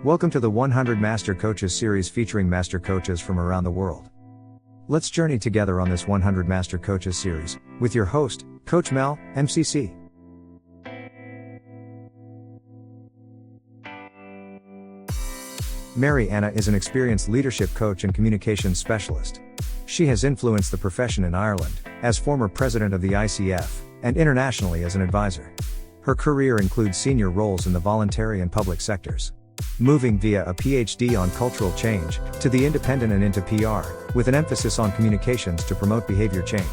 Welcome to the 100 Master Coaches series featuring master coaches from around the world. Let's journey together on this 100 Master Coaches series with your host, Coach Mel, MCC. Mary Anna is an experienced leadership coach and communications specialist. She has influenced the profession in Ireland, as former president of the ICF, and internationally as an advisor. Her career includes senior roles in the voluntary and public sectors. Moving via a PhD on cultural change, to the independent and into PR, with an emphasis on communications to promote behavior change.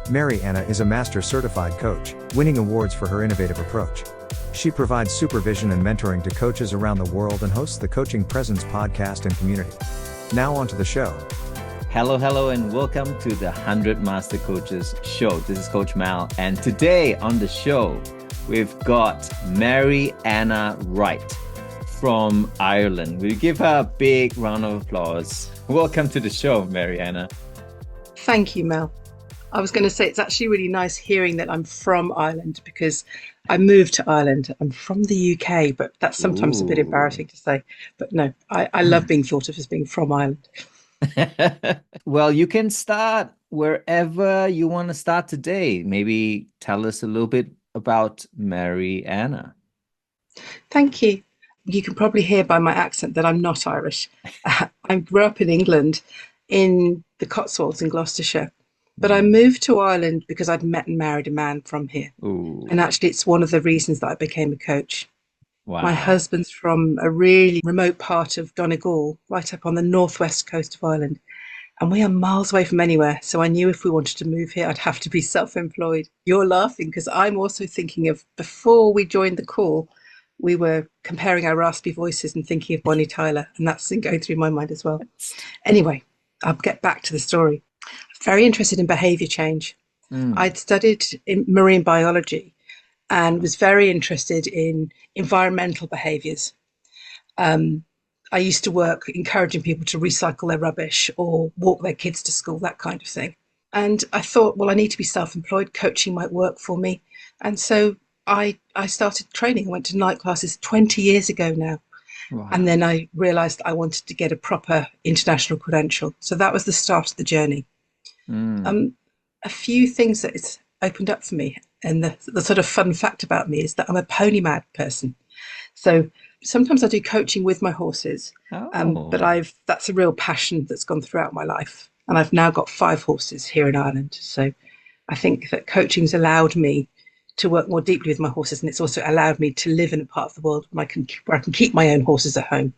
Mary Anna is a master certified coach, winning awards for her innovative approach. She provides supervision and mentoring to coaches around the world and hosts the Coaching Presence podcast and community. Now on to the show. Hello, and welcome to the 100 Master Coaches show. This is Coach Mal, and today on the show, we've got Mary Anna Wright from Ireland. We give her a big round of applause. Welcome to the show, Mary Anna. Thank you, Mel. I was going to say it's actually really nice hearing that I'm from Ireland because I moved to Ireland. I'm from the UK, but that's sometimes a bit embarrassing to say. But no, I love being thought of as being from Ireland. Well, you can start wherever you want to start today. Maybe tell us a little bit about Mary Anna. Thank you. You can probably hear by my accent that I'm not Irish. I grew up in England in the Cotswolds in Gloucestershire, but I moved to Ireland because I'd met and married a man from here. Ooh. And actually, it's one of the reasons that I became a coach. Wow. My husband's from a really remote part of Donegal, right up on the northwest coast of Ireland. And we are miles away from anywhere. So I knew if we wanted to move here, I'd have to be self-employed. You're laughing because I'm also thinking of, before we joined the call, we were comparing our raspy voices and thinking of Bonnie Tyler, and that's going through my mind as well. Anyway, I'll get back to the story. Very interested in behaviour change. I'd studied in marine biology and was very interested in environmental behaviours. I used to work encouraging people to recycle their rubbish or walk their kids to school, that kind of thing. And I thought, well, I need to be self-employed. Coaching might work for me. And so I started training. I went to night classes 20 years ago now. Wow. And then I realised I wanted to get a proper international credential. So that was the start of the journey. A few things that it's opened up for me. And the sort of fun fact about me is that I'm a pony mad person. So sometimes I do coaching with my horses, but that's a real passion that's gone throughout my life. And I've now got 5 horses here in Ireland. So I think that coaching's allowed me to work more deeply with my horses, and it's also allowed me to live in a part of the world where I can keep my own horses at home.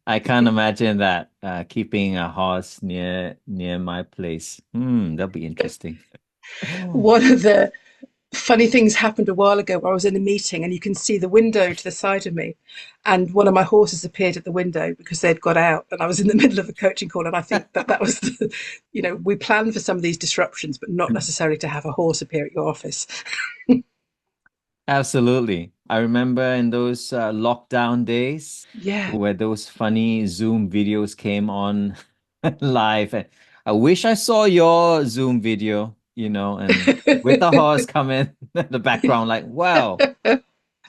I can't imagine that, keeping a horse near my place. That'll be interesting. One of the funny things happened a while ago where I was in a meeting and you can see the window to the side of me, and one of my horses appeared at the window because they'd got out, and I was in the middle of a coaching call. And I think that was we plan for some of these disruptions, but not necessarily to have a horse appear at your office. Absolutely. I remember in those lockdown days, where those funny Zoom videos came on live. I wish I saw your Zoom video, and with the horse coming in the background, like, wow.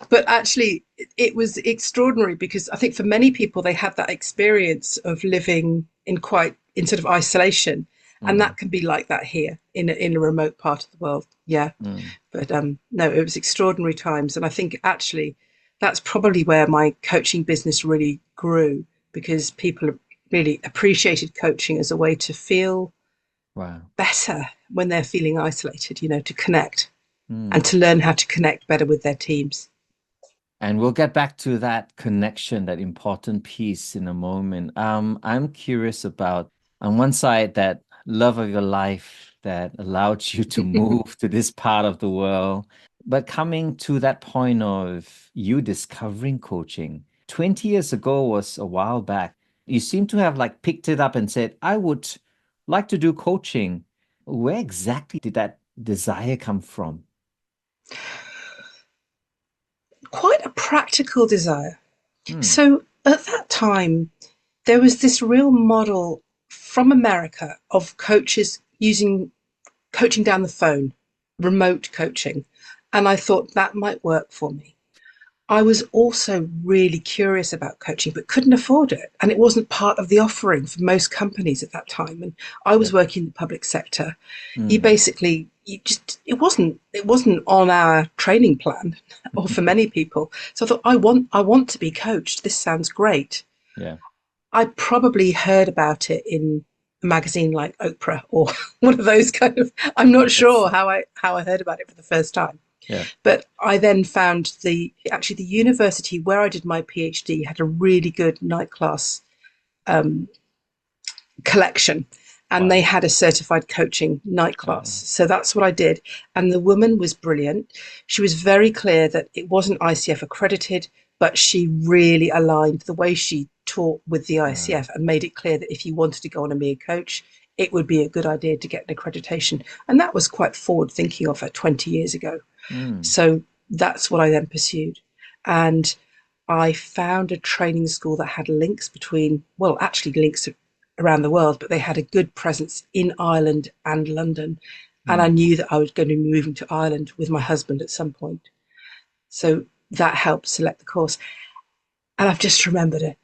But actually, it was extraordinary because I think for many people, they had that experience of living in sort of isolation. And that can be like that here in a remote part of the world. Yeah. But no, it was extraordinary times. And I think actually that's probably where my coaching business really grew, because people really appreciated coaching as a way to feel better when they're feeling isolated, to connect and to learn how to connect better with their teams. And we'll get back to that connection, that important piece in a moment. I'm curious about, on one side, that love of your life that allowed you to move to this part of the world, but coming to that point of you discovering coaching 20 years ago was a while back. You seem to have picked it up and said, I would like to do coaching. Where exactly did that desire come from? Quite a practical desire. So at that time, there was this real model from America of coaches using coaching down the phone, remote coaching. And I thought that might work for me. I was also really curious about coaching, but couldn't afford it. And it wasn't part of the offering for most companies at that time. And I was Yep. working in the public sector. You Mm. basically, it wasn't on our training plan or for many people. So I thought, I want to be coached. This sounds great. Yeah. I probably heard about it in a magazine like Oprah or one of those kind of, I'm not Yes. sure how I heard about it for the first time. Yeah. But I then found the university where I did my PhD had a really good night class um, collection, and they Wow. had a certified coaching night class. Oh. So that's what I did. And the woman was brilliant. She was very clear that it wasn't ICF accredited, but she really aligned the way she taught with the Uh, ICF and made it clear that if you wanted to go on and be a coach, it would be a good idea to get an accreditation. And that was quite forward thinking of her 20 years ago. mm. So that's what I then pursued. And I found a training school that had links between, well, actually links around the world, but they had a good presence in Ireland and London. And I Mm. knew that I was going to be moving to Ireland with my husband at some point. So that helped select the course. And I've just remembered it.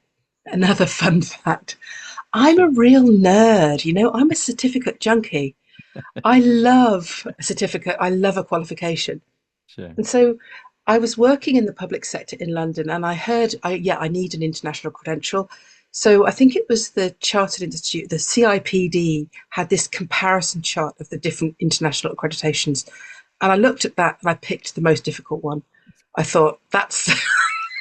Another fun fact. I'm a Sure. real nerd, I'm a certificate junkie. I love a certificate, I love a qualification. Sure. And so I was working in the public sector in London and I heard, I need an international credential. So I think it was the Chartered Institute, the CIPD had this comparison chart of the different international accreditations. And I looked at that and I picked the most difficult one. I thought, that's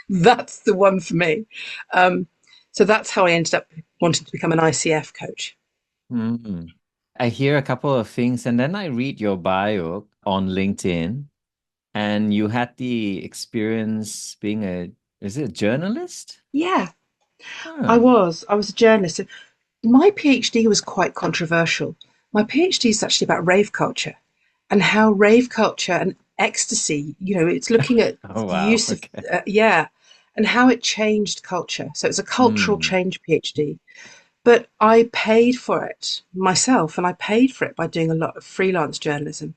that's the one for me. Um, so that's how I ended up wanting to become an ICF coach. Mm. I hear a couple of things, and then I read your bio on LinkedIn, and you had the experience being is it a journalist? Yeah, I Oh. was. I was a journalist. My PhD was quite controversial. My PhD is actually about rave culture and how rave culture and ecstasy, it's looking at Oh, the wow. use of, Okay. yeah, and how it changed culture. So it's a cultural Mm. change PhD. But I paid for it myself and I paid for it by doing a lot of freelance journalism.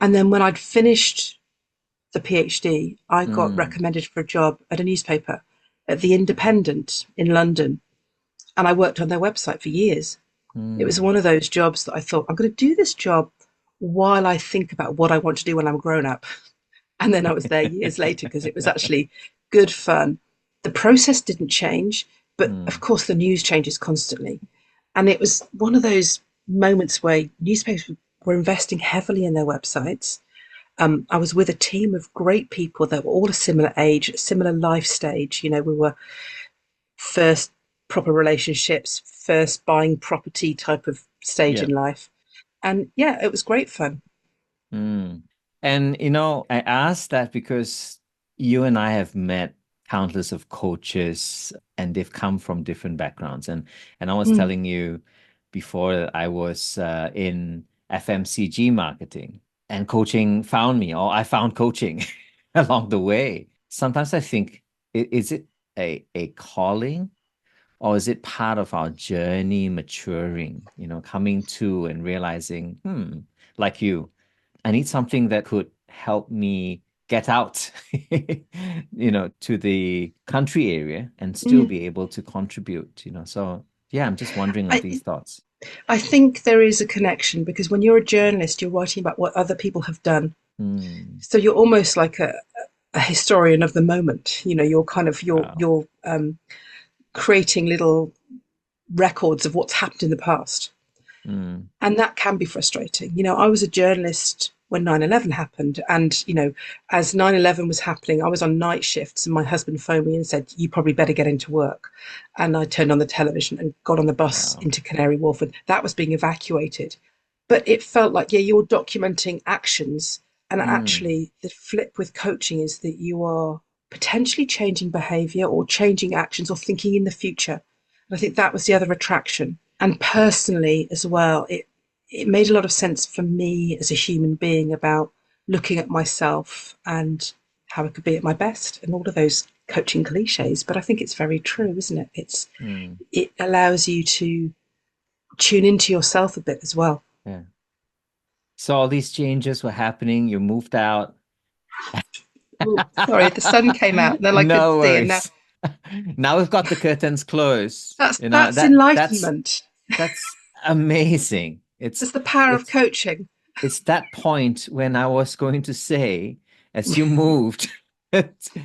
And then when I'd finished the PhD, I got Mm. recommended for a job at a newspaper at The Independent in London. And I worked on their website for years. It was Mm. one of those jobs that I thought, I'm going to do this job while I think about what I want to do when I'm grown up. And then I was there years later because it was actually good fun. The process didn't change, but of Mm. course, the news changes constantly. And it was one of those moments where newspapers were investing heavily in their websites. I was with a team of great people that were all a similar age, similar life stage. We were first proper relationships, first buying property type of stage Yeah. in life. And yeah, it was great fun. Mm. And I asked that because you and I have met countless of coaches and they've come from different backgrounds. And I was Mm, telling you before that I was in FMCG marketing and coaching found me, or I found coaching along the way. Sometimes I think, is it a calling? Or is it part of our journey maturing, coming to and realizing, like you, I need something that could help me get out, to the country area and still mm. be able to contribute, So yeah, I'm just wondering of I these thoughts. I think there is a connection because when you're a journalist, you're writing about what other people have done. Hmm. So you're almost like a historian of the moment. You're kind of Wow. you're creating little records of what's happened in the past. Hmm. And that can be frustrating. I was a journalist when 9/11 happened. And, as 9/11 was happening, I was on night shifts and my husband phoned me and said, you probably better get into work. And I turned on the television and got on the bus Wow. into Canary Wharf and that was being evacuated. But it felt like, yeah, you're documenting actions. And Hmm. actually, the flip with coaching is that you are potentially changing behavior or changing actions or thinking in the future. And I think that was the other attraction. And personally, as well, it made a lot of sense for me as a human being about looking at myself and how I could be at my best and all of those coaching cliches. But I think it's very true, isn't it? Hmm. It allows you to tune into yourself a bit as well. Yeah. So all these changes were happening. You moved out. Oh, sorry, the sun came out, then I couldn't No see it. Now worries. Now we've got the curtains closed. that's That's enlightenment. that's amazing. It's the power of It's coaching. it's that point when I was going to say, as you moved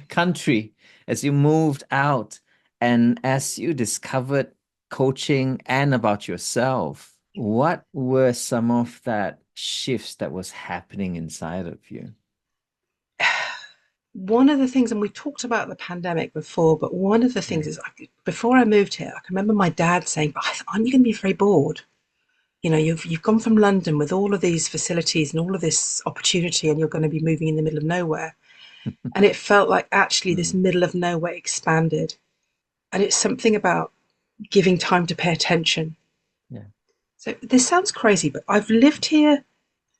country, as you moved out, and as you discovered coaching and about yourself, what were some of that shifts that was happening inside of you? One of the things, and we talked about the pandemic before, but one of the Yeah. things is before I moved here, I can remember my dad saying, "But aren't you going to be very bored? You know, you've gone from London with all of these facilities and all of this opportunity, and you're going to be moving in the middle of nowhere." And it felt like actually this Mm, middle of nowhere expanded. And it's something about giving time to pay attention. yeah. So this sounds crazy, but I've lived here,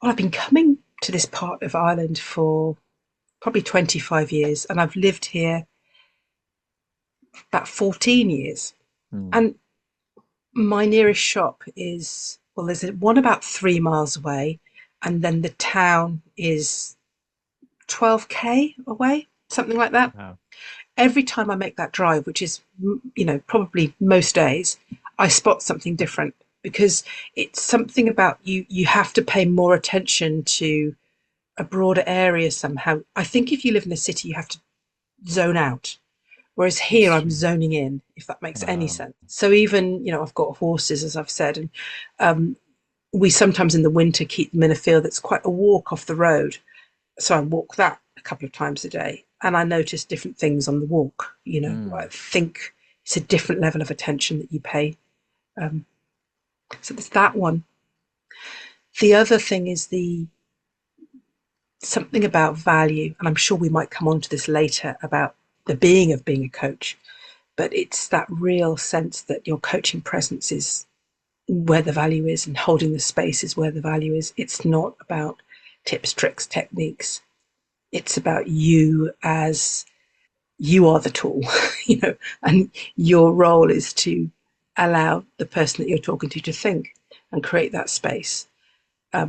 well, I've been coming to this part of Ireland for probably 25 years, and I've lived here about 14 years. Mm, And my nearest shop is, well, there's one about 3 miles away, and then the town is 12K away, something like that. wow. Every time I make that drive, which is, probably most days, I spot something different because it's something about you have to pay more attention to a broader area somehow. I think if you live in a city, you have to zone out. Whereas here, That's I'm true. zoning in, if that makes any Wow. sense. So even, I've got horses, as I've said, and um, we sometimes in the winter keep them in a field that's quite a walk off the road. So I walk that a couple of times a day, and I notice different things on the walk. I Mm, think it's a different level of attention that you pay. Um, so there's that one. The other thing is the something about value, and I'm sure we might come on to this later about the being of being a coach, but it's that real sense that your coaching presence is where the value is and holding the space is where the value is. It's not about tips, tricks, techniques. It's about you as you are the tool, and your role is to allow the person that you're talking to think and create that space.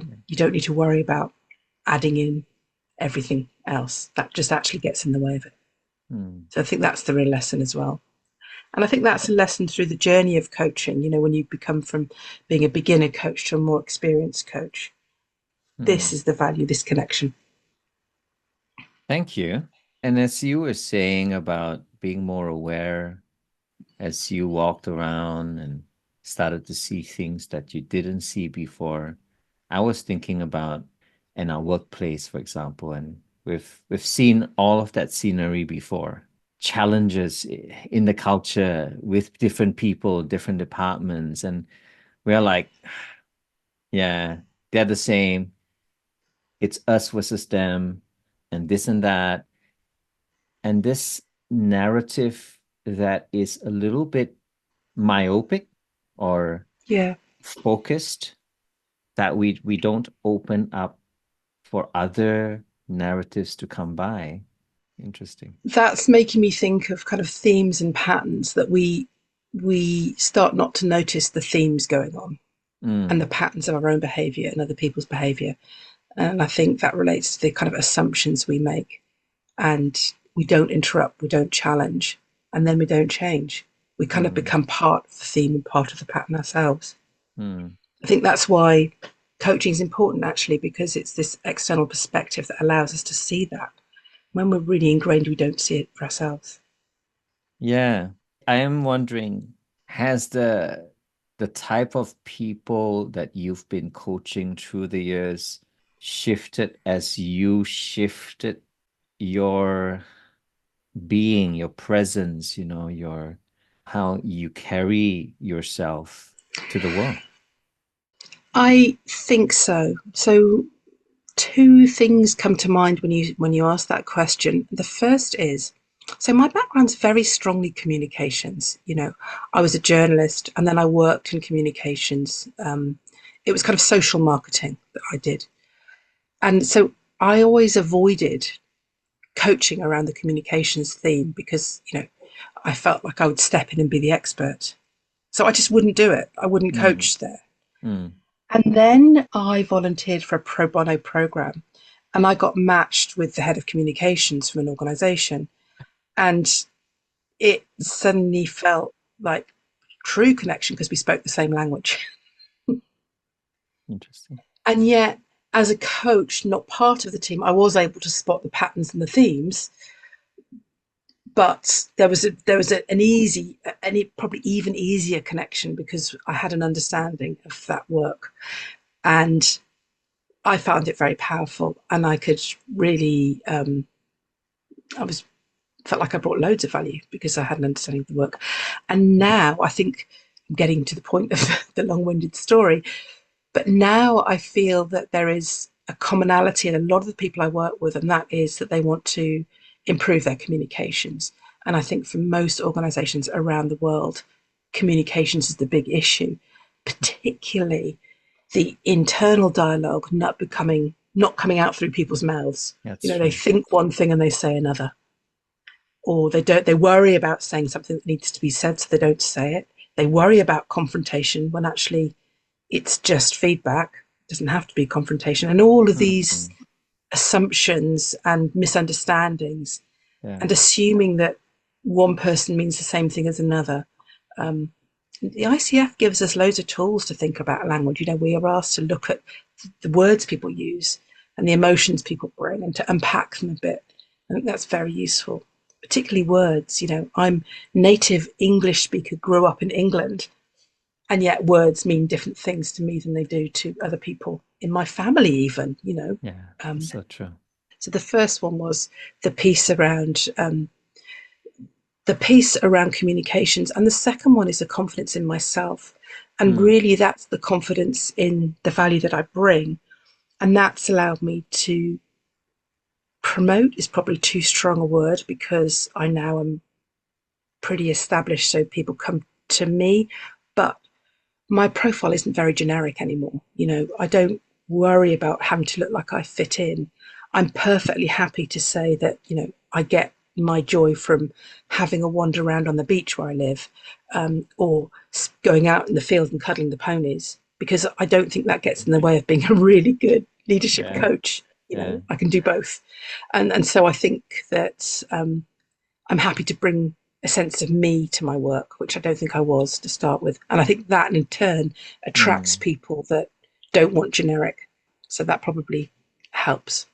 yeah. You don't need to worry about adding in everything else. That just actually gets in the way of it. Mm, So I think that's the real lesson as well. And I think that's a lesson through the journey of coaching, when you become from being a beginner coach to a more experienced coach. This mm. is the value, this connection. Thank you. And as you were saying about being more aware as you walked around and started to see things that you didn't see before, I was thinking about in our workplace, for example, and we've seen all of that scenery before. Challenges in the culture with different people, different departments, and we're like, yeah, they're the same. It's us versus them, and this and that. And this narrative that is a little bit myopic or Yeah. focused, that we don't open up for other narratives to come by. Interesting. That's making me think of kind of themes and patterns that we start not to notice the themes going on and the Mm, patterns of our own behavior and other people's behavior. And I think that relates to the kind of assumptions we make. And we don't interrupt, we don't challenge, and then we don't change. We kind of mm, become part of the theme and part of the pattern ourselves. mm. I think that's why coaching is important, actually, because it's this external perspective that allows us to see that. When we're really ingrained, we don't see it for ourselves. Yeah. I am wondering, has the type of people that you've been coaching through the years shifted as you shifted your being, your presence, your how you carry yourself to the world? I think so. So two things come to mind when you ask that question. The first is, so my background's very strongly communications. I was a journalist and then I worked in communications. It was kind of social marketing that I did, and so I always avoided coaching around the communications theme because I felt like I would step in and be the expert. So I just wouldn't do it. I wouldn't Mm, coach there. mm, And then I volunteered for a pro bono program. And I got matched with the head of communications from an organization. And it suddenly felt like true connection because we spoke the same language. Interesting. And yet, as a coach, not part of the team, I was able to spot the patterns and the themes. But there was an easy, and probably even easier connection because I had an understanding of that work, and I found it very powerful. And I could really, I felt like I brought loads of value because I had an understanding of the work. And now I think I'm getting to the point of the long-winded story. But now I feel that there is a commonality in a lot of the people I work with, and that is that they want to improve their communications. And I think for most organizations around the world, communications is the big issue, particularly the internal dialogue not coming out through people's mouths. That's You know, true. they think one thing and they say another. Or they worry about saying something that needs to be said, so they don't say it. They worry about confrontation when actually it's just feedback. It doesn't have to be confrontation. And all of these assumptions and misunderstandings, Yeah. and assuming that one person means the same thing as another. The ICF gives us loads of tools to think about language. You know, we are asked to look at the words people use and the emotions people bring and to unpack them a bit. I think that's very useful, particularly words. You know, I'm native English speaker, grew up in England, and yet words mean different things to me than they do to other people in my family even, you know. Yeah, so true. So the first one was the piece around communications, and the second one is the confidence in myself. And really that's the confidence in the value that I bring, and that's allowed me to promote is probably too strong a word because I now am pretty established, so people come to me, but my profile isn't very generic anymore. You know, I don't worry about having to look like I fit in. I'm perfectly happy to say that, you know, I get my joy from having a wander around on the beach where I live, or going out in the field and cuddling the ponies, because I don't think that gets in the way of being a really good leadership coach. You know, I can do both. And so I think that I'm happy to bring a sense of me to my work, which I don't think I was to start with. And I think that in turn attracts people that don't want generic. So that probably helps.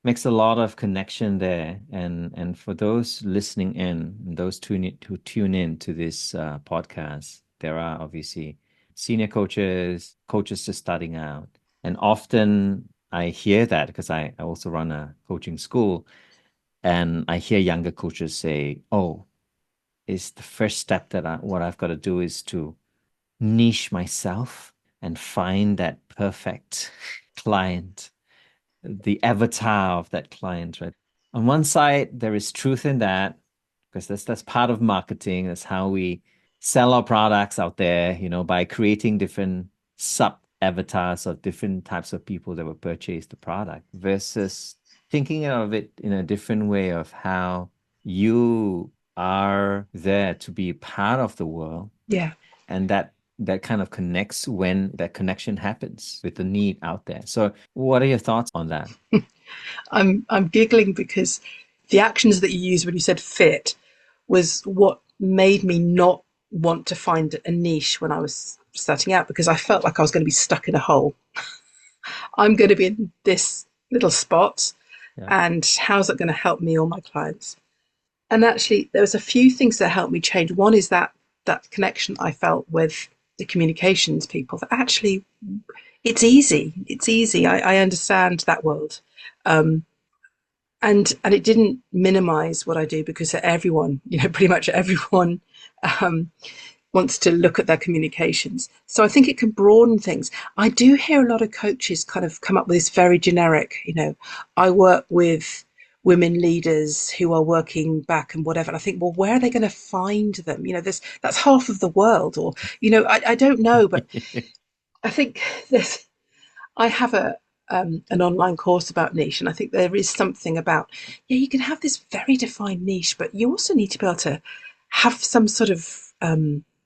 Makes a lot of connection there. And for those listening in, those who tune in to this podcast, there are obviously senior coaches, coaches just starting out. And often I hear that because I also run a coaching school, and I hear younger coaches say, oh, is the first step that what I've got to do is to niche myself and find that perfect client, the avatar of that client, right? On one side, there is truth in that because that's part of marketing. That's how we sell our products out there, you know, by creating different sub avatars of different types of people that will purchase the product versus thinking of it in a different way of how you are there to be part of the world. Yeah. And that kind of connects when that connection happens with the need out there. So what are your thoughts on that? I'm giggling because the actions that you used when you said fit was what made me not want to find a niche when I was starting out, because I felt like I was going to be stuck in a hole. I'm going to be in this little spot, and how's it going to help me or my clients? And actually, there was a few things that helped me change. One is that connection I felt with the communications people, that actually it's easy. It's easy. I understand that world. And it didn't minimize what I do, because everyone, you know, pretty much everyone wants to look at their communications. So I think it can broaden things. I do hear a lot of coaches kind of come up with this very generic, you know, I work with women leaders who are working back and whatever. And I think, well, where are they going to find them? You know, that's half of the world, or, you know, I don't know, but I think I have an online course about niche, and I think there is something about, yeah, you can have this very defined niche, but you also need to be able to have some sort of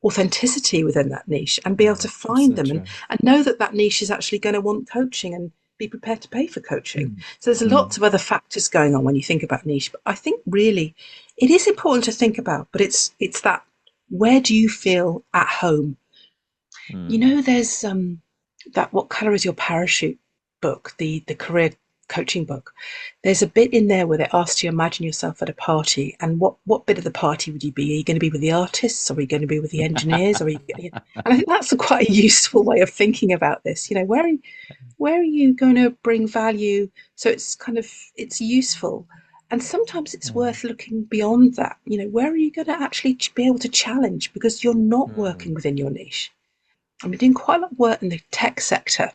authenticity within that niche and be able to find them and know that niche is actually going to want coaching, and be prepared to pay for coaching. Mm. So there's lots of other factors going on when you think about niche. But I think really it is important to think about, but it's that, where do you feel at home? You know, there's that What Color Is Your Parachute book, the career coaching book. There's a bit in there where they asked you imagine yourself at a party, and what bit of the party would you be? Are you going to be with the artists, or are you going to be with the engineers, or are you? And I think that's quite a useful way of thinking about this. You know, where are you going to bring value? So it's useful. And sometimes it's worth looking beyond that. You know, where are you going to actually be able to challenge, because you're not working within your niche? I've been doing quite a lot of work in the tech sector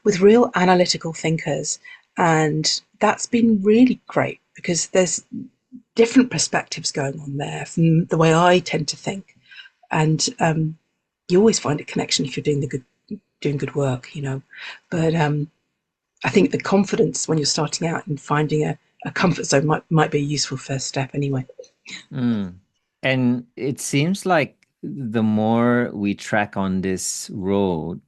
with real analytical thinkers, and that's been really great because there's different perspectives going on there from the way I tend to think. And you always find a connection if you're doing good work, you know. But I think the confidence when you're starting out and finding a comfort zone might be a useful first step anyway. And it seems like the more we track on this road,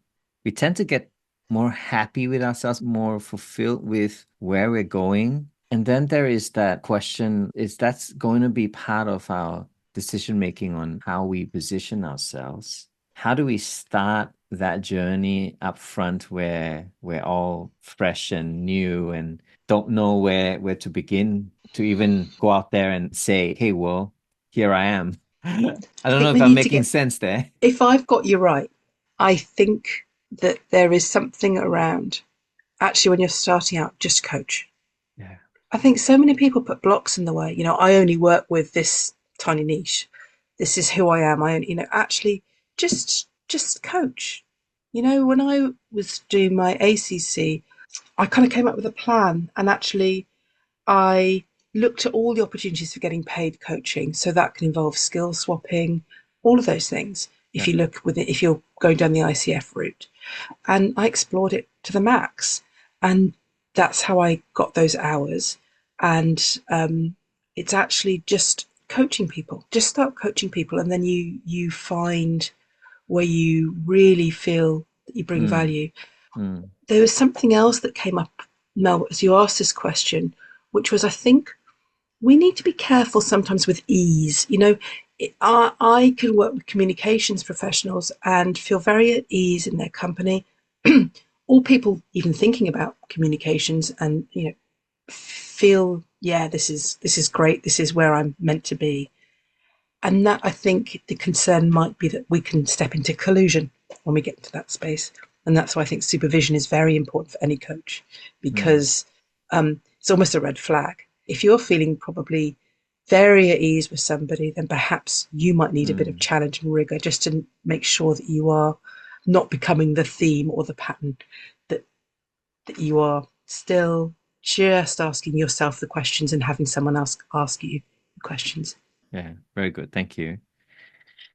we tend to get more happy with ourselves, more fulfilled with where we're going. And then there is that question, is that's going to be part of our decision making on how we position ourselves? How do we start that journey up front where we're all fresh and new and don't know where to begin to even go out there and say, hey, well, here I am. I don't know if I'm making sense there. If I've got you right, I think that there is something around, actually, when you're starting out, just coach. Yeah. I think so many people put blocks in the way. You know, I only work with this tiny niche. This is who I am. Actually, just coach. You know, when I was doing my ACC, I kind of came up with a plan, and actually I looked at all the opportunities for getting paid coaching. So that can involve skill swapping, all of those things. If you look with it, if you're going down the ICF route, and I explored it to the max, and that's how I got those hours. And it's actually just coaching people. Just start coaching people, and then you find where you really feel that you bring value. There was something else that came up, Mel, as you asked this question, which was, I think we need to be careful sometimes with ease. You know, I can work with communications professionals and feel very at ease in their company, or people even thinking about communications, and you know, feel, yeah, this is great. This is where I'm meant to be. And that, I think the concern might be that we can step into collusion when we get to that space. And that's why I think supervision is very important for any coach, because it's almost a red flag. If you're feeling probably very at ease with somebody, then perhaps you might need a bit of challenge and rigor just to make sure that you are not becoming the theme or the pattern, that you are still just asking yourself the questions and having someone else ask you questions. Yeah, very good. Thank you.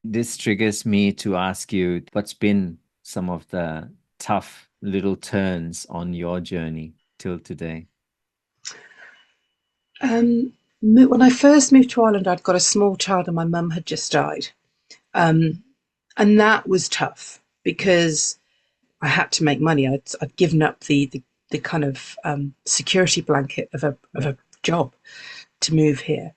This triggers me to ask you, what's been some of the tough little turns on your journey till today? When I first moved to Ireland, I'd got a small child and my mum had just died. And that was tough because I had to make money. I'd given up the kind of security blanket of a job to move here.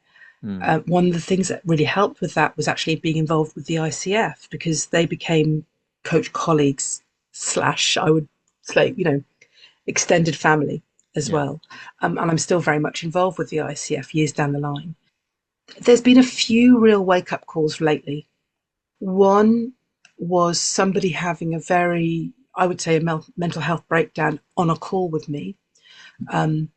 One of the things that really helped with that was actually being involved with the ICF, because they became coach colleagues / I would say, you know, extended family as well. And I'm still very much involved with the ICF years down the line. There's been a few real wake-up calls lately. One was somebody having a very, I would say, a mental health breakdown on a call with me. And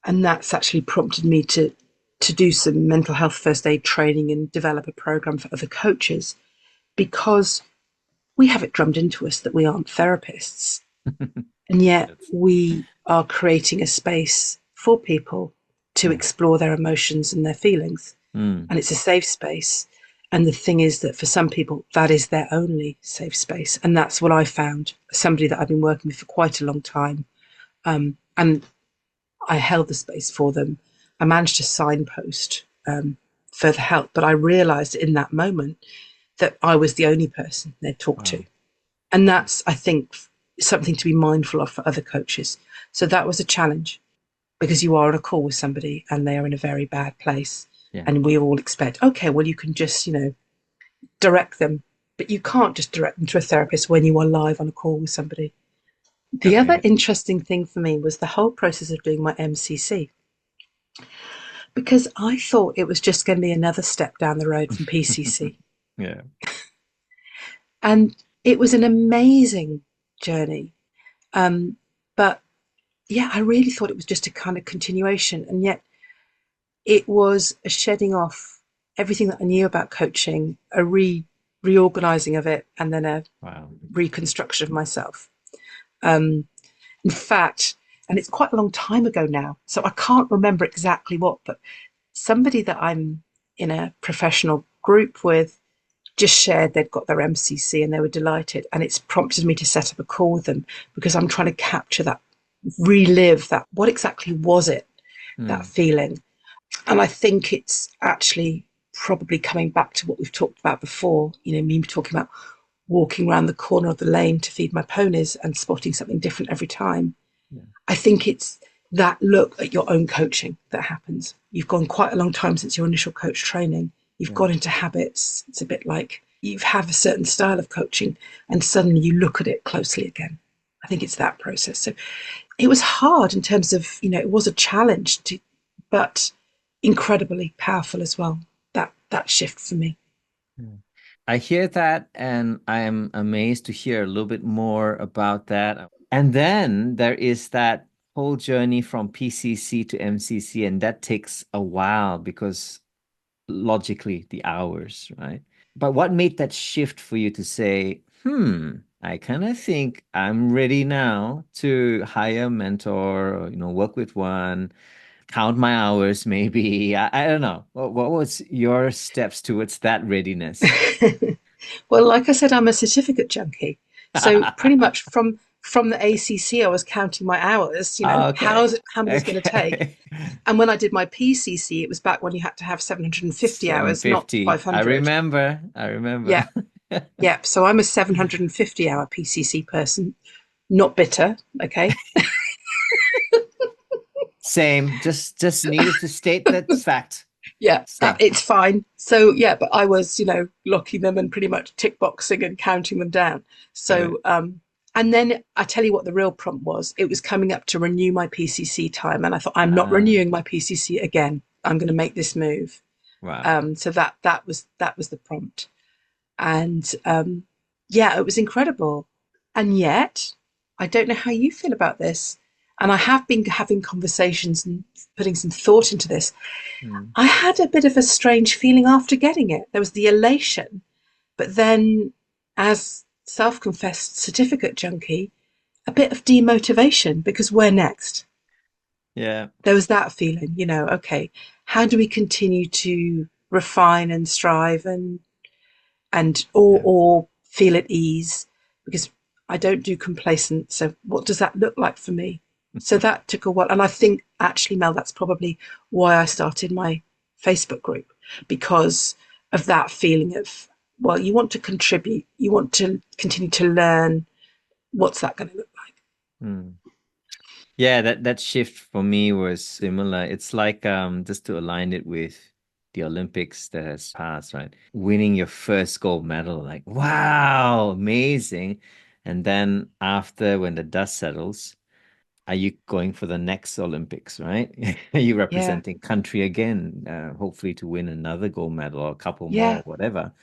that's actually prompted me to do some mental health first aid training and develop a program for other coaches, because we have it drummed into us that we aren't therapists. And yet we are creating a space for people to explore their emotions and their feelings. And it's a safe space. And the thing is that for some people, that is their only safe space. And that's what I found, somebody that I've been working with for quite a long time. And I held the space for them. I managed to signpost further help, but I realized in that moment that I was the only person they'd talk to. And that's, I think, something to be mindful of for other coaches. So that was a challenge, because you are on a call with somebody and they are in a very bad place. Yeah. And we all expect, okay, well, you can just, direct them, but you can't just direct them to a therapist when you are live on a call with somebody. The other interesting thing for me was the whole process of doing my MCC, because I thought it was just going to be another step down the road from PCC. Yeah. And it was an amazing journey. But yeah, I really thought it was just a kind of continuation. And yet it was a shedding off everything that I knew about coaching, a reorganizing of it, and then a reconstruction of myself. In fact, and it's quite a long time ago now, so I can't remember exactly what, but somebody that I'm in a professional group with just shared they'd got their MCC and they were delighted. And it's prompted me to set up a call with them, because I'm trying to capture that, relive that. What exactly was it, that feeling? And I think it's actually probably coming back to what we've talked about before, me talking about walking around the corner of the lane to feed my ponies and spotting something different every time. Yeah. I think it's that look at your own coaching that happens. You've gone quite a long time since your initial coach training. You've got into habits. It's a bit like you have a certain style of coaching and suddenly you look at it closely again. I think it's that process. So it was hard in terms of, it was a challenge, but incredibly powerful as well, that shift for me. I hear that, and I am amazed to hear a little bit more about that. And then there is that whole journey from PCC to MCC, and that takes a while because logically the hours, right? But what made that shift for you to say, I kind of think I'm ready now to hire a mentor, or, work with one, count my hours, maybe. I don't know. What was your steps towards that readiness? Well, like I said, I'm a certificate junkie. So pretty much from the ACC, I was counting my hours, how many it's going to take. And when I did my PCC, it was back when you had to have 750 hours, not 500. I remember. Yeah. Yeah. So I'm a 750 hour PCC person, not bitter. Okay. Same. Just needed to state that fact. Yeah, it's fine. So yeah, but I was, locking them and pretty much tick boxing and counting them down. So, and then I tell you what the real prompt was. It was coming up to renew my PCC time, and I thought, I'm not renewing my PCC again. I'm going to make this move. Wow. So that was the prompt, and yeah, it was incredible. And yet, I don't know how you feel about this. And I have been having conversations and putting some thought into this. I had a bit of a strange feeling after getting it. There was the elation, but then, as self-confessed certificate junkie, a bit of demotivation, because where next? Yeah. There was that feeling, okay, how do we continue to refine and strive or feel at ease? Because I don't do complacent. So what does that look like for me? So that took a while. And I think actually, Mel, that's probably why I started my Facebook group, because of that feeling of, well, you want to contribute, you want to continue to learn. What's that going to look like? Yeah, that shift for me was similar. It's like just to align it with the Olympics that has passed, right? Winning your first gold medal, like, wow, amazing. And then after, when the dust settles, are you going for the next Olympics, right? Are you representing country again, hopefully to win another gold medal or a couple more, whatever.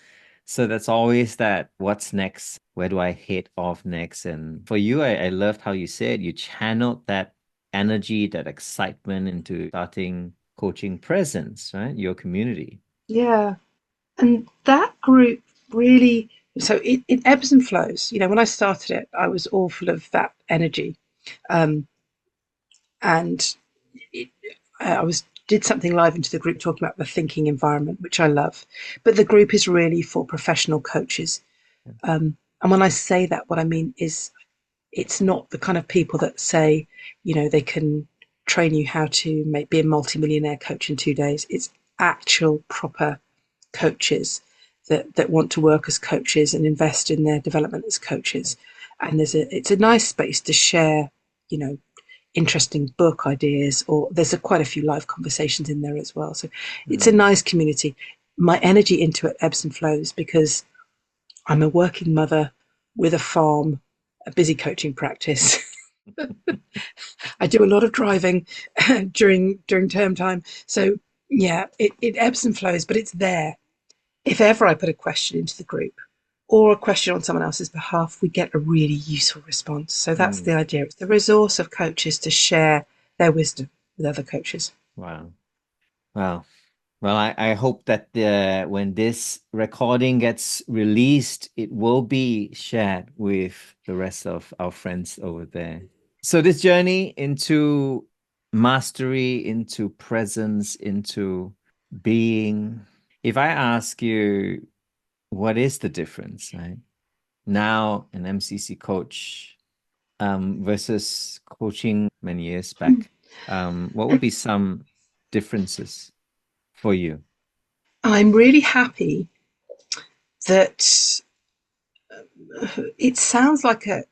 So that's always that, what's next? Where do I hit off next? And for you, I loved how you said you channeled that energy, that excitement into starting coaching presence, right? Your community. Yeah. And that group really, so it ebbs and flows. When I started it, I was all full of that energy. And I did something live into the group talking about the thinking environment, which I love. But the group is really for professional coaches. And when I say that, what I mean is it's not the kind of people that say, they can train you how to be a multimillionaire coach in 2 days. It's actual proper coaches that want to work as coaches and invest in their development as coaches. and it's a nice space to share, you know, interesting book ideas, or there's quite a few live conversations in there as well. So it's a nice community. My energy into it ebbs and flows because I'm a working mother with a farm, a busy coaching practice. I do a lot of driving during term time. So yeah, it ebbs and flows, but it's there. If ever I put a question into the group or a question on someone else's behalf, we get a really useful response. So that's the idea. It's the resource of coaches to share their wisdom with other coaches. Wow. Wow. Well, I hope that when this recording gets released, it will be shared with the rest of our friends over there. So this journey into mastery, into presence, into being, if I ask you, what is the difference, right? Now an MCC coach versus coaching many years back, what would be some differences for you? I'm really happy that it sounds like a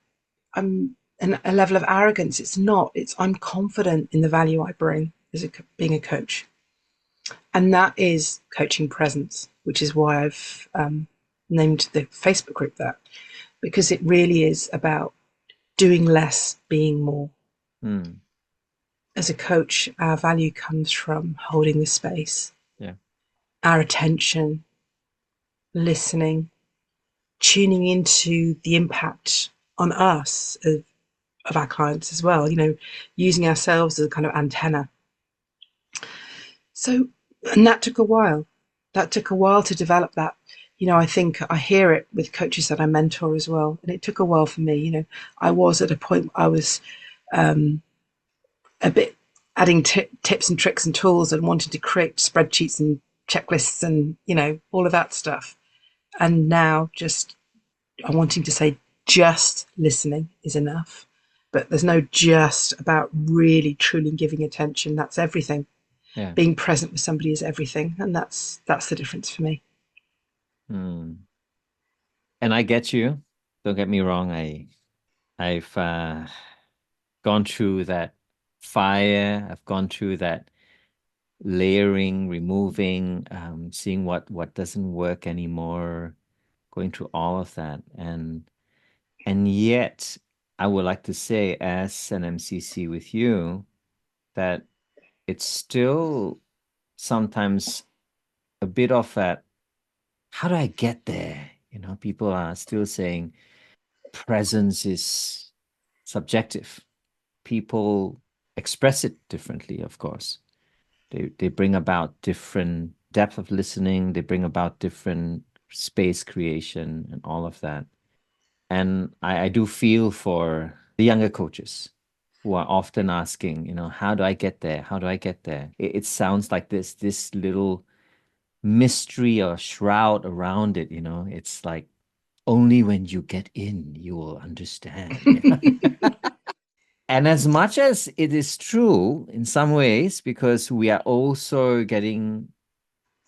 level of arrogance. It's not. It's I'm confident in the value I bring as being a coach, and that is coaching presence, which is why I've named the Facebook group that, because it really is about doing less, being more. As a coach, our value comes from holding the space, our attention, listening, tuning into the impact on us of our clients as well, you know, using ourselves as a kind of antenna. So, and that took a while. That took a while to develop that. You know, I think I hear it with coaches that I mentor as well. And it took a while for me. You know, I was at a point I was a bit adding tips and tricks and tools and wanting to create spreadsheets and checklists and, you know, all of that stuff. And now just I'm wanting to say just listening is enough. But there's no just about really truly giving attention. That's everything. Yeah. Being present with somebody is everything. And that's the difference for me. And I get you. Don't get me wrong. I've gone through that fire. I've gone through that layering, removing, seeing what doesn't work anymore, going through all of that. And yet I would like to say, as an MCC with you, that it's still sometimes a bit of that, how do I get there? You know, people are still saying presence is subjective. People express it differently, of course. They bring about different depth of listening. They bring about different space creation and all of that. And I do feel for the younger coaches who are often asking, you know, how do I get there? How do I get there? It sounds like this little mystery or shroud around it, you know. It's like only when you get in, you will understand. And as much as it is true in some ways, because we are also getting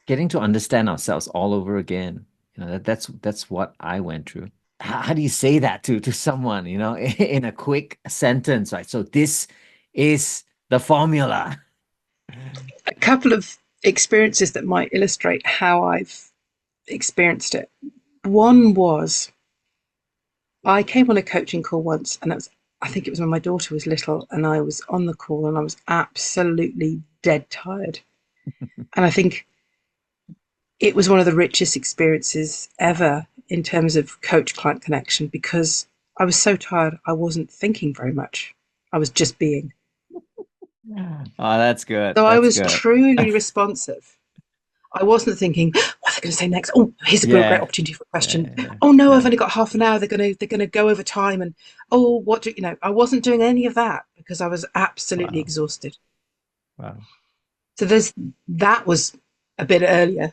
to understand ourselves all over again. You know, that's what I went through. How do you say that to someone, you know, in a quick sentence, right? So this is the formula. A couple of experiences that might illustrate how I've experienced it. One was I came on a coaching call once, and I think it was when my daughter was little, and I was on the call and I was absolutely dead tired. And I think it was one of the richest experiences ever in terms of coach-client connection, because I was so tired, I wasn't thinking very much. I was just being. Oh, that's good. So that's I was good. truly responsive. I wasn't thinking, what are they going to say next? Oh, here's a great opportunity for a question. Oh no, I've only got half an hour. They're going to go over time, and what do you know? I wasn't doing any of that because I was absolutely exhausted. Wow. So that was a bit earlier.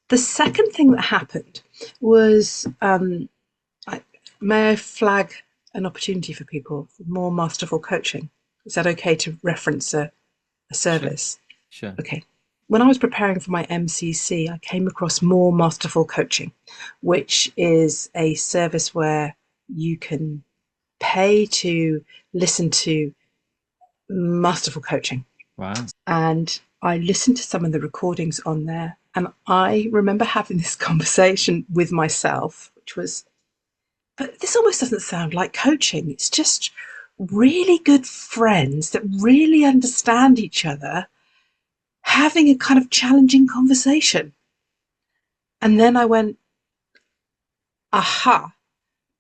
The second thing that happened was, may I flag an opportunity for people for more masterful coaching? Is that okay to reference a service? Sure. Okay. When I was preparing for my MCC, I came across More Masterful Coaching, which is a service where you can pay to listen to masterful coaching. Wow. And I listened to some of the recordings on there, and I remember having this conversation with myself, which was, but this almost doesn't sound like coaching. It's just really good friends that really understand each other having a kind of challenging conversation. And then I went, aha,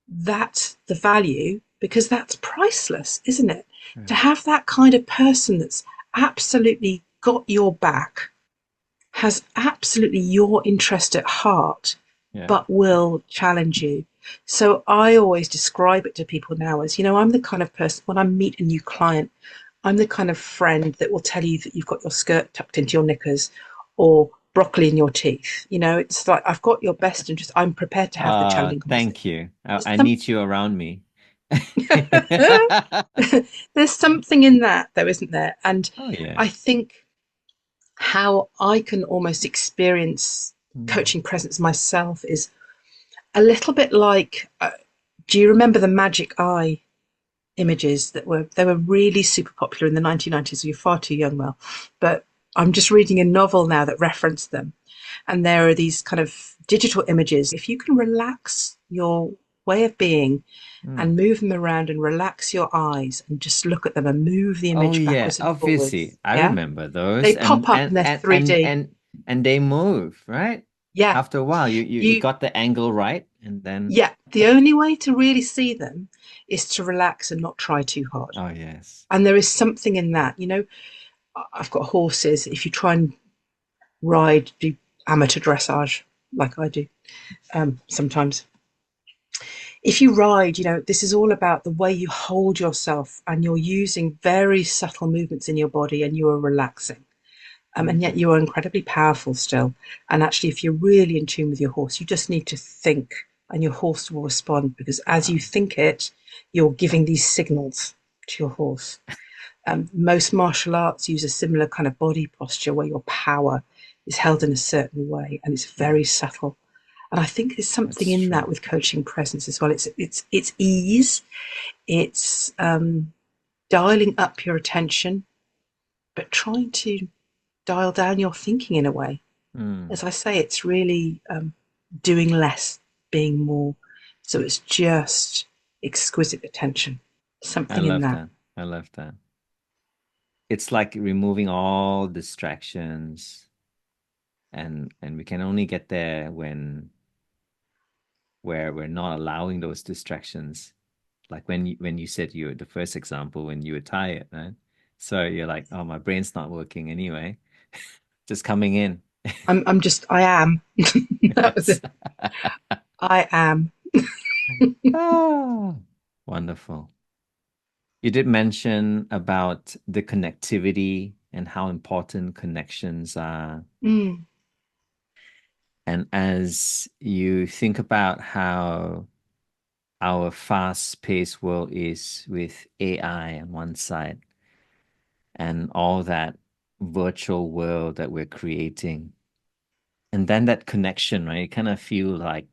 that's the value, because that's priceless, isn't it? Yeah. To have that kind of person that's absolutely got your back, has absolutely your interest at heart, Yeah. but will challenge you. So I always describe it to people now as, I'm the kind of person, when I meet a new client, I'm the kind of friend that will tell you that you've got your skirt tucked into your knickers or broccoli in your teeth. It's like, I've got your best interest. I'm prepared to have the challenging conversation. Thank you. I need you around me. There's something in that, though, isn't there? And Oh, yeah. I think how I can almost experience coaching presence myself is a little bit like, do you remember the magic eye images they were really super popular in the 1990s? You're far too young, Mel, but I'm just reading a novel now that referenced them. And there are these kind of digital images. If you can relax your way of being and move them around and relax your eyes and just look at them and move the image backwards and obviously. forwards. I remember those. They pop up and they're 3D. And they move, right? Yeah. After a while, you got the angle right, and then the only way to really see them is to relax and not try too hard. Oh, yes. And there is something in that. I've got horses. If you try and do amateur dressage like I do sometimes, if you ride, this is all about the way you hold yourself, and you're using very subtle movements in your body, and you are relaxing. And yet you are incredibly powerful still. And actually, if you're really in tune with your horse, you just need to think, and your horse will respond, because as you think it, you're giving these signals to your horse. Most martial arts use a similar kind of body posture where your power is held in a certain way, and it's very subtle. And I think there's something in that with coaching presence as well. It's ease, it's dialing up your attention, but trying to dial down your thinking in a way. As I say, it's really doing less, being more. So it's just exquisite attention. Something in that. I love that. It's like removing all distractions, and we can only get there where we're not allowing those distractions. Like when you said the first example, when you were tired, right? So you're like, oh, my brain's not working anyway. Just coming in. I am. That was it. I am. Oh, wonderful. You did mention about the connectivity and how important connections are. And as you think about how our fast-paced world is with AI on one side and all that virtual world that we're creating, and then that connection, right? You kind of feel like,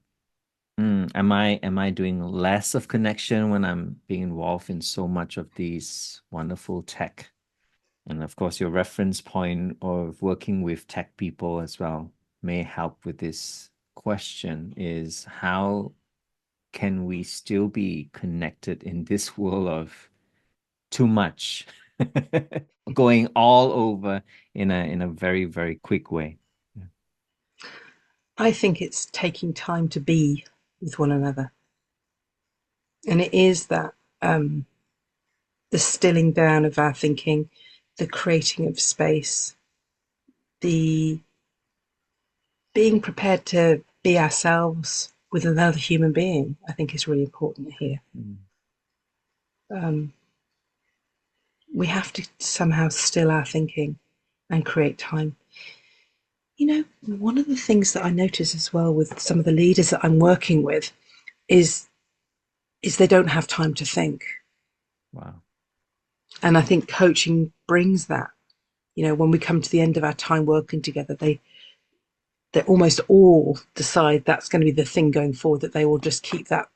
am I doing less of connection when I'm being involved in so much of these wonderful tech? And of course, your reference point of working with tech people as well may help with this question, is how can we still be connected in this world of too much going all over in a very, very quick way? I think it's taking time to be with one another. And it is that the stilling down of our thinking, the creating of space, the being prepared to be ourselves with another human being, I think is really important here. We have to somehow still our thinking and create time. One of the things that I notice as well with some of the leaders that I'm working with is they don't have time to think. Wow. And I think coaching brings that. When we come to the end of our time working together, they almost all decide that's going to be the thing going forward, that they will just keep that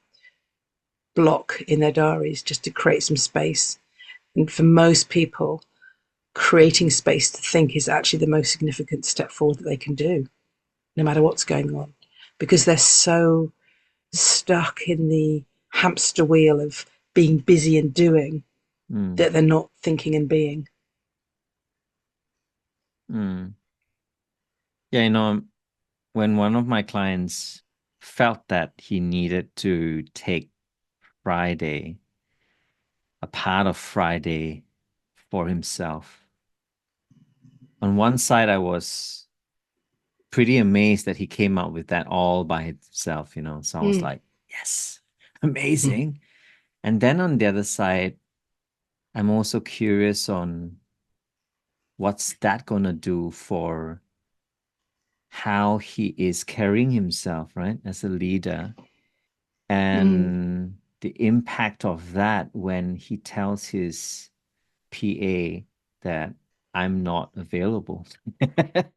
block in their diaries just to create some space. And for most people, creating space to think is actually the most significant step forward that they can do, no matter what's going on, because they're so stuck in the hamster wheel of being busy and doing that they're not thinking and being. Yeah, when one of my clients felt that he needed to take Friday, a part of Friday for himself, on one side, I was pretty amazed that he came up with that all by himself, So I was like, yes, amazing. And then on the other side, I'm also curious on what's that going to do for how he is carrying himself, right, as a leader, and the impact of that when he tells his PA that I'm not available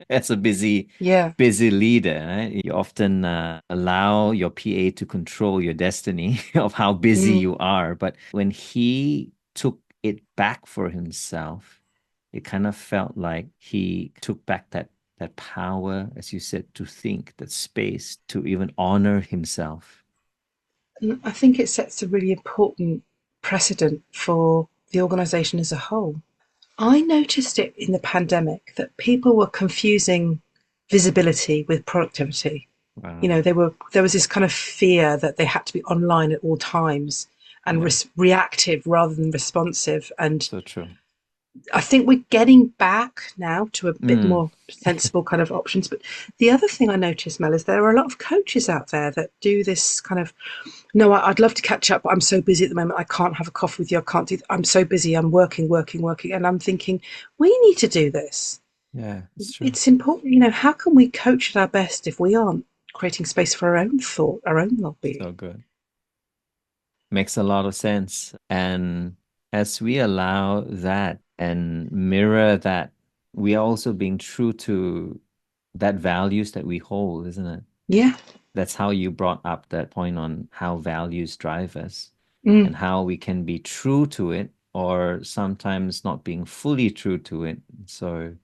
as a busy leader, right? You often allow your PA to control your destiny of how busy you are. But when he took it back for himself, it kind of felt like he took back that power, as you said, to think, that space to even honor himself. And I think it sets a really important precedent for the organisation as a whole. I noticed it in the pandemic that people were confusing visibility with productivity. Wow. There was this kind of fear that they had to be online at all times and reactive rather than responsive. And so true. I think we're getting back now to a bit more sensible kind of options. But the other thing I noticed, Mel, is there are a lot of coaches out there that do this kind of, no, I'd love to catch up, but I'm so busy at the moment, I can't have a coffee with you, I'm so busy, I'm working. And I'm thinking, we need to do this. Yeah, it's true. It's important, how can we coach at our best if we aren't creating space for our own thought, our own well-being? So good. Makes a lot of sense. And as we allow that and mirror that, we are also being true to that values that we hold, isn't it? Yeah. That's how you brought up that point on how values drive us and how we can be true to it or sometimes not being fully true to it. So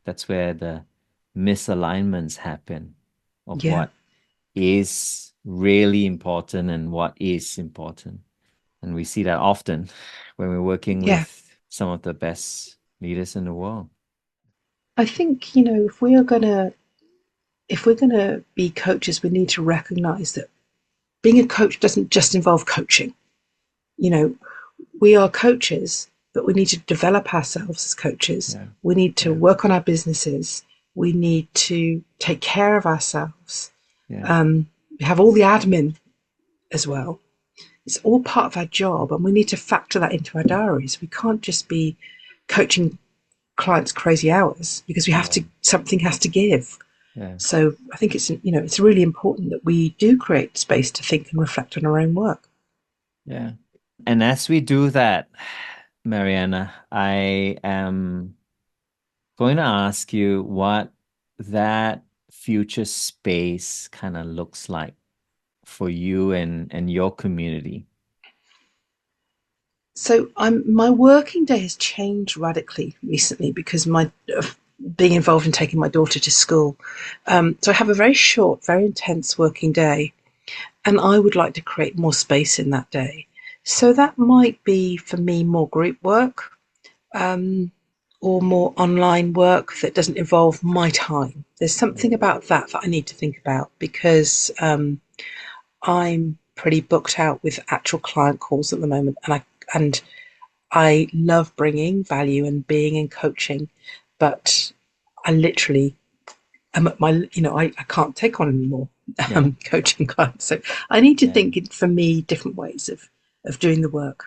that's where the misalignments happen of what is really important and what is important. And we see that often when we're working with some of the best leaders in the world. I think, if we're gonna be coaches, we need to recognize that being a coach doesn't just involve coaching. We are coaches, but we need to develop ourselves as coaches. Yeah. We need to work on our businesses. We need to take care of ourselves. Yeah. We have all the admin as well. It's all part of our job, and we need to factor that into our diaries. We can't just be coaching clients crazy hours because we have to, something has to give. Yeah. So I think it's really important that we do create space to think and reflect on our own work. Yeah. And as we do that, Mary Anna, I am going to ask you what that future space kind of looks like for you and your community. So my working day has changed radically recently because being involved in taking my daughter to school. So I have a very short, very intense working day, and I would like to create more space in that day. So that might be for me more group work, or more online work that doesn't involve my time. There's something about that I need to think about because I'm pretty booked out with actual client calls at the moment, and I love bringing value and being in coaching, but I literally am at my, I can't take on anymore coaching clients. So I need to think, for me, different ways of doing the work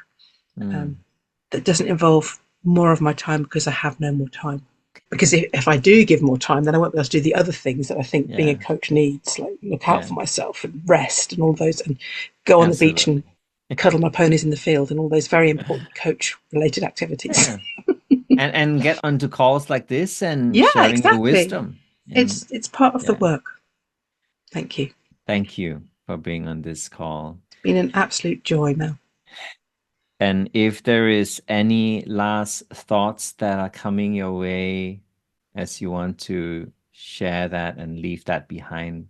that doesn't involve more of my time because I have no more time. Because if I do give more time, then I won't be able to do the other things that I think being a coach needs, like look out for myself and rest and all those, and go on the beach and cuddle my ponies in the field and all those very important coach-related activities. and get onto calls like this and sharing your wisdom. It's part of the work. Thank you. Thank you for being on this call. Been an absolute joy, Mel. And if there is any last thoughts that are coming your way as you want to share that and leave that behind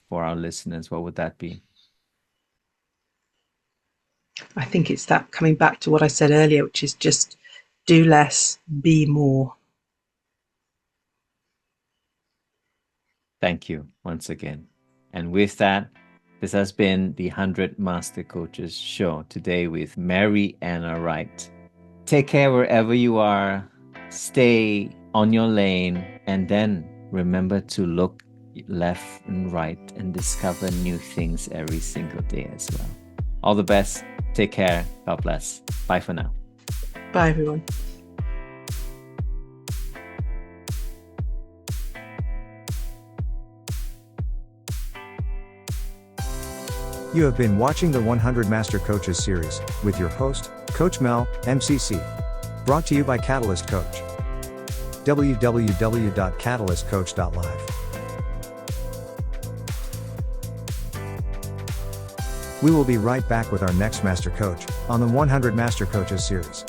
for our listeners, what would that be? I think it's that coming back to what I said earlier, which is just do less, be more. Thank you once again. And with that, this has been the 100 Master Coaches show today with Mary Anna Wright. Take care wherever you are. Stay on your lane, and then remember to look left and right and discover new things every single day as well. All the best. Take care. God bless. Bye for now. Bye, everyone. You have been watching the 100 Master Coaches series with your host, Coach Mel, MCC. Brought to you by Catalyst Coach. www.catalystcoach.live. We will be right back with our next Master Coach on the 100 Master Coaches series.